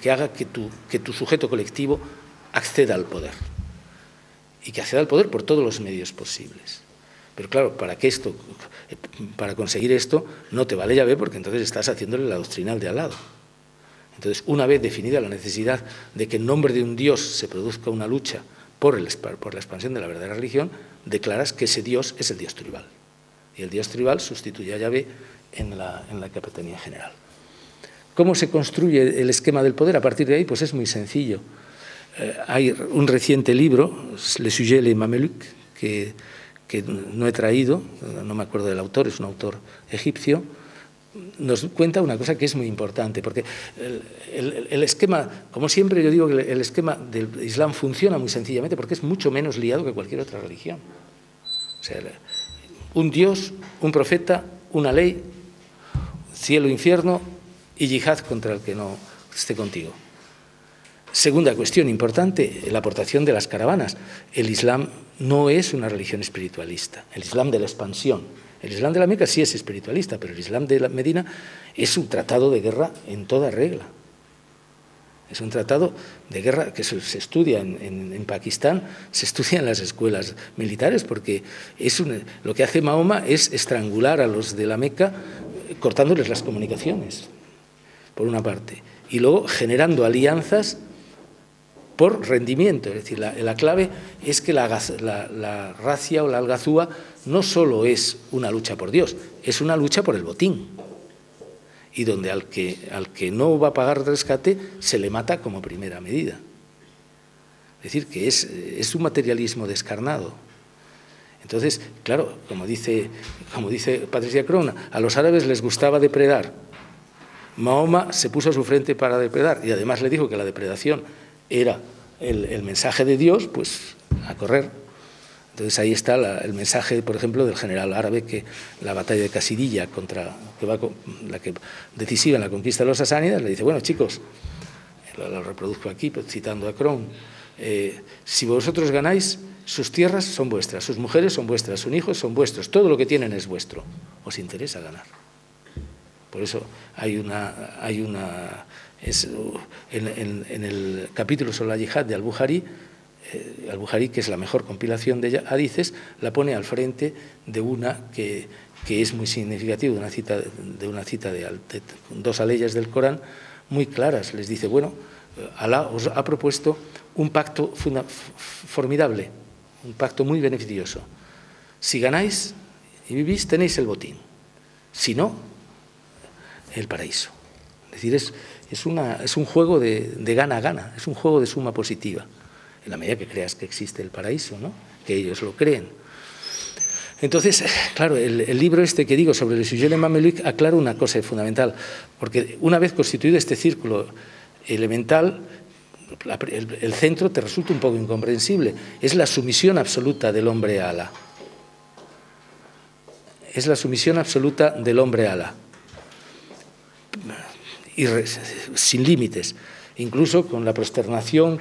que haga que tu sujeto colectivo acceda al poder. Y que acceda al poder por todos los medios posibles. Pero claro, para conseguir esto, no te vale llave, porque entonces estás haciéndole la doctrina al de al lado. Entonces, una vez definida la necesidad de que en nombre de un Dios se produzca una lucha por la expansión de la verdadera religión, declaras que ese Dios es el Dios tribal. Y el Dios tribal sustituye a Yahvé en la capitanía general. ¿Cómo se construye el esquema del poder? A partir de ahí, pues es muy sencillo. Hay un reciente libro, Le Sujet les Mamelucs, que no he traído, no me acuerdo del autor, es un autor egipcio, nos cuenta una cosa que es muy importante, porque el esquema, como siempre yo digo que el esquema del Islam funciona muy sencillamente porque es mucho menos liado que cualquier otra religión. O sea, un Dios, un profeta, una ley, cielo, infierno y yihad contra el que no esté contigo. Segunda cuestión importante, la aportación de las caravanas. El Islam no es una religión espiritualista, el Islam de la expansión. El Islam de la Meca sí es espiritualista, pero el Islam de la Medina es un tratado de guerra en toda regla. Es un tratado de guerra que se estudia en Pakistán, se estudia en las escuelas militares, porque lo que hace Mahoma es estrangular a los de la Meca cortándoles las comunicaciones, por una parte, y luego generando alianzas por rendimiento. Es decir, la clave es que la racia o la algazúa no solo es una lucha por Dios, es una lucha por el botín. Y donde al que no va a pagar rescate se le mata como primera medida. Es decir, que es un materialismo descarnado. Entonces, claro, como dice Patricia Crona, a los árabes les gustaba depredar. Mahoma se puso a su frente para depredar y además le dijo que la depredación era el mensaje de Dios, pues a correr. Entonces ahí está el mensaje, por ejemplo, del general árabe, que la batalla de Casidilla, decisiva en la conquista de los sasánidas, le dice, bueno, chicos, lo reproduzco aquí, pues, citando a Crone, si vosotros ganáis, sus tierras son vuestras, sus mujeres son vuestras, sus hijos son vuestros, todo lo que tienen es vuestro. ¿Os interesa ganar? Por eso en el capítulo sobre la yihad de Al-Bukhari, que es la mejor compilación de hadices, la pone al frente de una que es muy significativa, de una cita de dos aleyas del Corán muy claras. Les dice, bueno, Alá os ha propuesto un pacto formidable, un pacto muy beneficioso. Si ganáis y vivís, tenéis el botín. Si no, el paraíso. Es decir, es un juego de gana-gana, es un juego de suma positiva, en la medida que creas que existe el paraíso, ¿no? Que ellos lo creen. Entonces, claro, el libro este que digo sobre Le Sujet les Mamelucs aclara una cosa fundamental, porque una vez constituido este círculo elemental, el centro te resulta un poco incomprensible. Es la sumisión absoluta del hombre a Alá. Es la sumisión absoluta del hombre a Alá. Sin límites, incluso con la prosternación,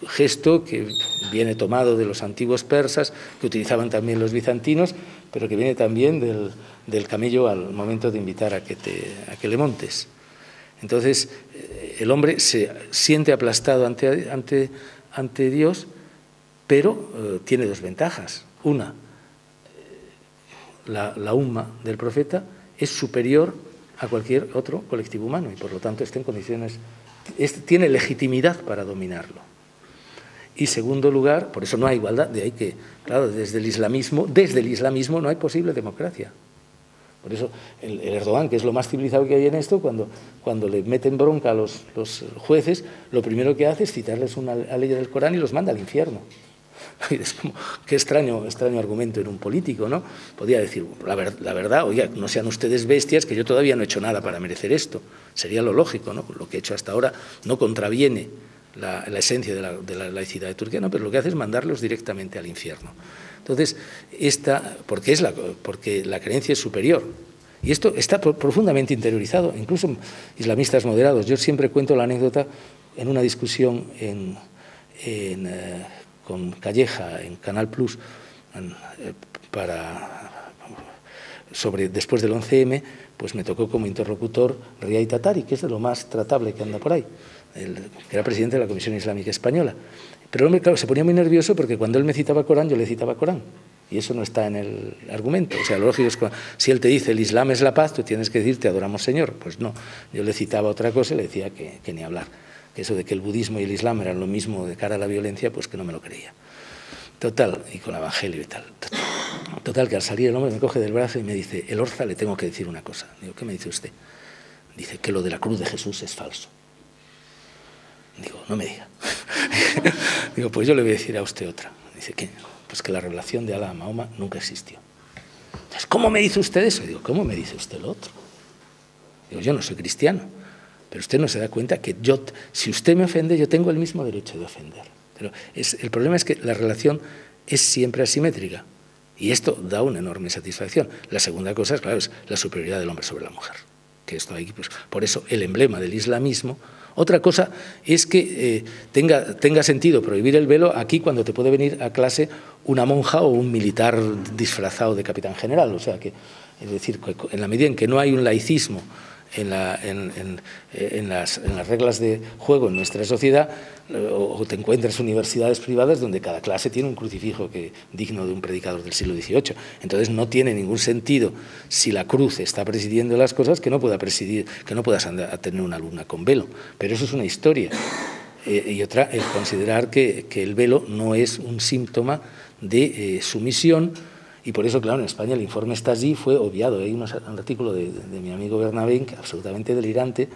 gesto que viene tomado de los antiguos persas, que utilizaban también los bizantinos, pero que viene también del camello al momento de invitar a que le montes. Entonces, el hombre se siente aplastado ante Dios, pero tiene dos ventajas. Una, la umma del profeta es superior a cualquier otro colectivo humano y por lo tanto está en condiciones, tiene legitimidad para dominarlo. Y segundo lugar, por eso no hay igualdad, de ahí que, claro, desde el islamismo no hay posible democracia. Por eso el Erdogan, que es lo más civilizado que hay en esto, cuando le meten bronca a los jueces, lo primero que hace es citarles una ley del Corán y los manda al infierno. Es como, qué extraño argumento en un político, ¿no? Podría decir, la verdad, oiga, no sean ustedes bestias, que yo todavía no he hecho nada para merecer esto. Sería lo lógico, ¿no? Lo que he hecho hasta ahora no contraviene la esencia de la laicidad de Turquía, ¿no? Pero lo que hace es mandarlos directamente al infierno. Entonces, porque la creencia es superior. Y esto está profundamente interiorizado, incluso islamistas moderados. Yo siempre cuento la anécdota en una discusión con Calleja en Canal Plus después del 11M, pues me tocó como interlocutor Riay Tatari, que es de lo más tratable que anda por ahí, que era presidente de la Comisión Islámica Española. Pero el hombre, claro, se ponía muy nervioso porque cuando él me citaba Corán, yo le citaba Corán. Y eso no está en el argumento. O sea, lo lógico es que si él te dice el Islam es la paz, tú tienes que decir te adoramos Señor. Pues no, yo le citaba otra cosa y le decía que ni hablar. Que eso de que el budismo y el Islam eran lo mismo de cara a la violencia, pues que no me lo creía. Total, y con el Evangelio y tal. Total, que al salir el hombre me coge del brazo y me dice, Elorza, le tengo que decir una cosa. Digo, ¿qué me dice usted? Dice que lo de la cruz de Jesús es falso. Digo, no me diga. Digo, pues yo le voy a decir a usted otra. Dice, ¿qué? Pues que la revelación de Alá a Mahoma nunca existió. Entonces, ¿cómo me dice usted eso? Digo, ¿cómo me dice usted lo otro? Digo, yo no soy cristiano, pero usted no se da cuenta que si usted me ofende, yo tengo el mismo derecho de ofender. Pero el problema es que la relación es siempre asimétrica y esto da una enorme satisfacción. La segunda cosa, claro, es la superioridad del hombre sobre la mujer. Que esto hay, pues, por eso el emblema del islamismo. Otra cosa es que tenga sentido prohibir el velo aquí cuando te puede venir a clase una monja o un militar disfrazado de capitán general. O sea que, es decir, en la medida en que no hay un laicismo en las reglas de juego en nuestra sociedad, o te encuentras universidades privadas donde cada clase tiene un crucifijo digno de un predicador del siglo XVIII. Entonces no tiene ningún sentido, si la cruz está presidiendo las cosas, que no puedas tener una alumna con velo. Pero eso es una historia. Y otra, el considerar que el velo no es un síntoma de sumisión. Y por eso, claro, en España el informe Stasi fue obviado. Hay un artículo de mi amigo Bernabé, absolutamente delirante,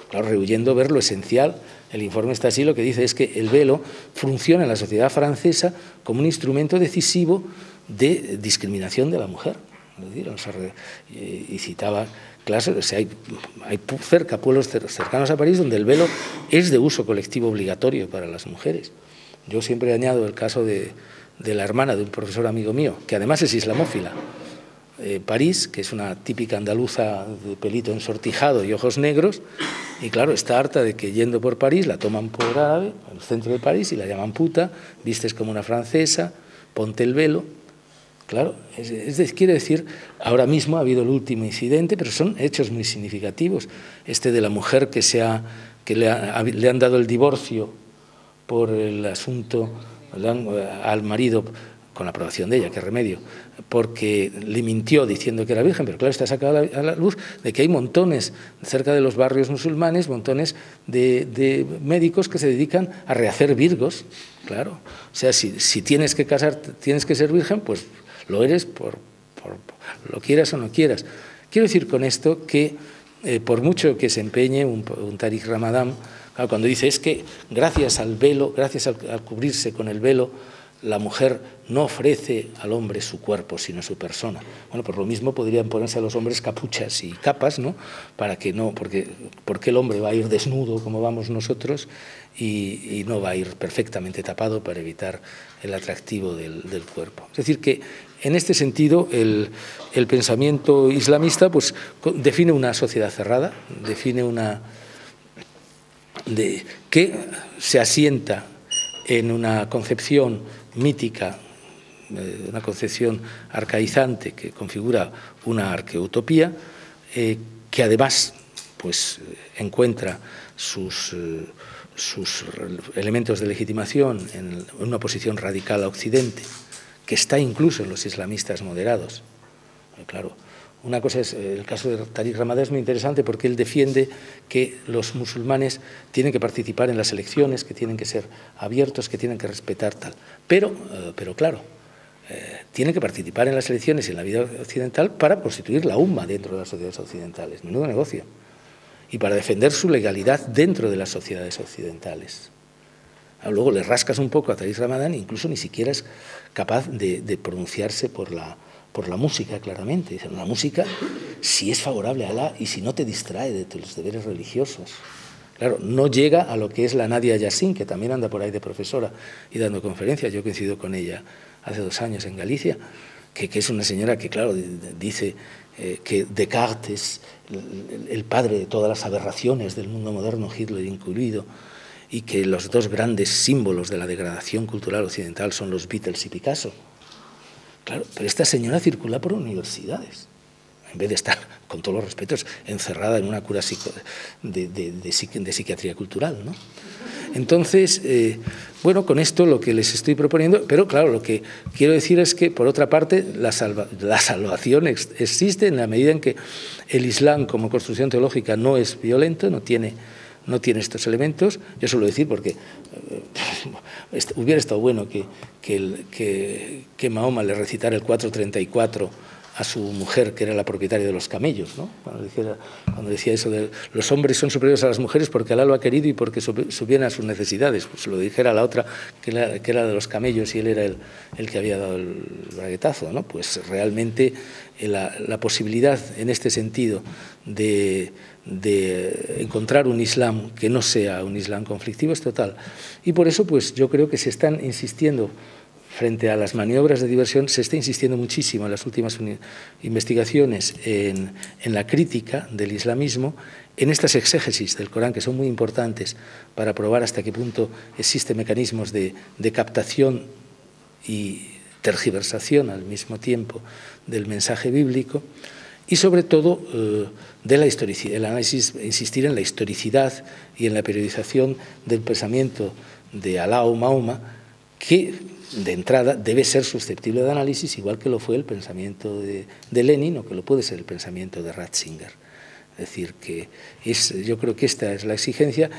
claro, rehuyendo ver lo esencial. El informe Stasi lo que dice es que el velo funciona en la sociedad francesa como un instrumento decisivo de discriminación de la mujer. Es decir, y citaba clases, o sea, hay pueblos cercanos a París donde el velo es de uso colectivo obligatorio para las mujeres. Yo siempre añado el caso de la hermana de un profesor amigo mío, que además es islamófila. París, que es una típica andaluza de pelito ensortijado y ojos negros, y claro, está harta de que yendo por París la toman por árabe, en el centro de París, y la llaman puta, vistes como una francesa, ponte el velo. Claro, quiere decir, ahora mismo ha habido el último incidente, pero son hechos muy significativos. Este de la mujer que le han dado el divorcio por el asunto al marido, con la aprobación de ella, qué remedio, porque le mintió diciendo que era virgen, pero claro, está sacado a la luz de que hay montones, cerca de los barrios musulmanes, montones de médicos que se dedican a rehacer virgos, claro. O sea, si tienes que casarte, tienes que ser virgen, pues lo eres por lo quieras o no quieras. Quiero decir con esto que por mucho que se empeñe un Tariq Ramadan, claro, cuando dice es que gracias al velo, gracias al cubrirse con el velo, la mujer no ofrece al hombre su cuerpo, sino su persona. Bueno, por lo mismo podrían ponerse a los hombres capuchas y capas, ¿no? Para que no, porque el hombre va a ir desnudo como vamos nosotros y no va a ir perfectamente tapado para evitar el atractivo del cuerpo. Es decir, que en este sentido el pensamiento islamista pues define una sociedad cerrada, define que se asienta en una concepción mítica, una concepción arcaizante que configura una arqueutopía, que además pues, encuentra sus elementos de legitimación en una posición radical a Occidente, que está incluso en los islamistas moderados. Claro, una cosa es, el caso de Tariq Ramadan es muy interesante porque él defiende que los musulmanes tienen que participar en las elecciones, que tienen que ser abiertos, que tienen que respetar tal. Pero claro, tienen que participar en las elecciones y en la vida occidental para constituir la umma dentro de las sociedades occidentales. Menudo negocio. Y para defender su legalidad dentro de las sociedades occidentales. Luego le rascas un poco a Tariq Ramadan e incluso ni siquiera es capaz de pronunciarse por la música, claramente. Dicen, la música, si es favorable a Alá y si no te distrae de tus deberes religiosos. Claro, no llega a lo que es la Nadia Yassin, que también anda por ahí de profesora y dando conferencias. Yo coincido con ella hace 2 años en Galicia, que es una señora que, claro, dice que Descartes es el padre de todas las aberraciones del mundo moderno, Hitler incluido, y que los 2 grandes símbolos de la degradación cultural occidental son los Beatles y Picasso. Claro, pero esta señora circula por universidades. en vez de estar, con todos los respetos, encerrada en una cura de psiquiatría cultural, ¿no? Entonces, bueno, con esto lo que les estoy proponiendo, pero claro, lo que quiero decir es que, por otra parte, la salvación existe en la medida en que el Islam como construcción teológica no es violento, no tiene estos elementos. Yo suelo decir, porque hubiera estado bueno que Mahoma le recitara el 434 a su mujer, que era la propietaria de los camellos, ¿no? Cuando decía eso de los hombres son superiores a las mujeres porque Alá lo ha querido y porque subvienen a sus necesidades, pues se lo dijera a la otra que era de los camellos y él era el que había dado el braguetazo, ¿no? Pues realmente la posibilidad en este sentido de encontrar un Islam que no sea un Islam conflictivo es total. Y por eso pues yo creo que se están insistiendo, frente a las maniobras de diversión, se está insistiendo muchísimo en las últimas investigaciones en la crítica del islamismo, en estas exégesis del Corán, que son muy importantes para probar hasta qué punto existen mecanismos de captación y tergiversación al mismo tiempo del mensaje bíblico, y sobre todo de la historicidad, el análisis, insistir en la historicidad y en la periodización del pensamiento de Alá o Mahoma, que de entrada debe ser susceptible de análisis, igual que lo fue el pensamiento de Lenin o que lo puede ser el pensamiento de Ratzinger. Es decir, que yo creo que esta es la exigencia.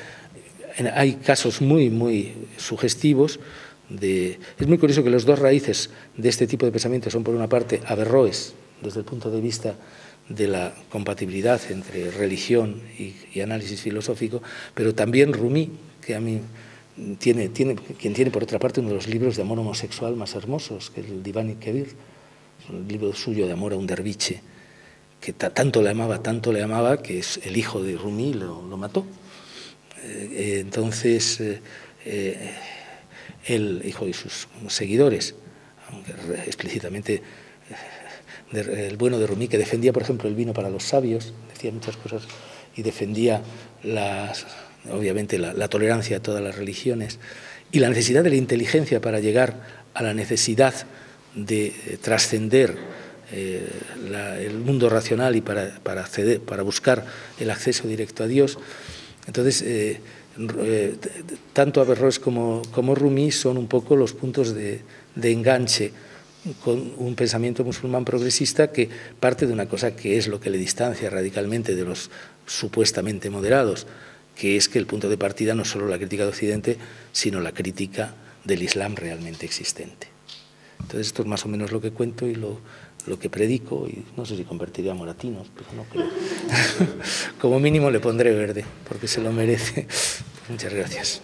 Hay casos muy, muy sugestivos. Es muy curioso que las dos raíces de este tipo de pensamiento son, por una parte, Averroes, desde el punto de vista de la compatibilidad entre religión y análisis filosófico, pero también Rumi, que a mí quien tiene por otra parte uno de los libros de amor homosexual más hermosos, que es el Divan-i Kebir, un libro suyo de amor a un derviche, que tanto le amaba que es el hijo de Rumi lo mató. Entonces, el hijo de sus seguidores, aunque explícitamente el bueno de Rumi, que defendía, por ejemplo, el vino para los sabios, decía muchas cosas, y defendía obviamente la tolerancia a todas las religiones y la necesidad de la inteligencia para llegar a la necesidad de trascender el mundo racional y para buscar el acceso directo a Dios. Entonces, tanto Averroes como Rumi son un poco los puntos de enganche con un pensamiento musulmán progresista que parte de una cosa que es lo que le distancia radicalmente de los supuestamente moderados, que es que el punto de partida no es solo la crítica de Occidente, sino la crítica del Islam realmente existente. Entonces esto es más o menos lo que cuento y lo que predico, y no sé si convertiré a Moratinos, pero no creo. Como mínimo le pondré verde, porque se lo merece. Muchas gracias.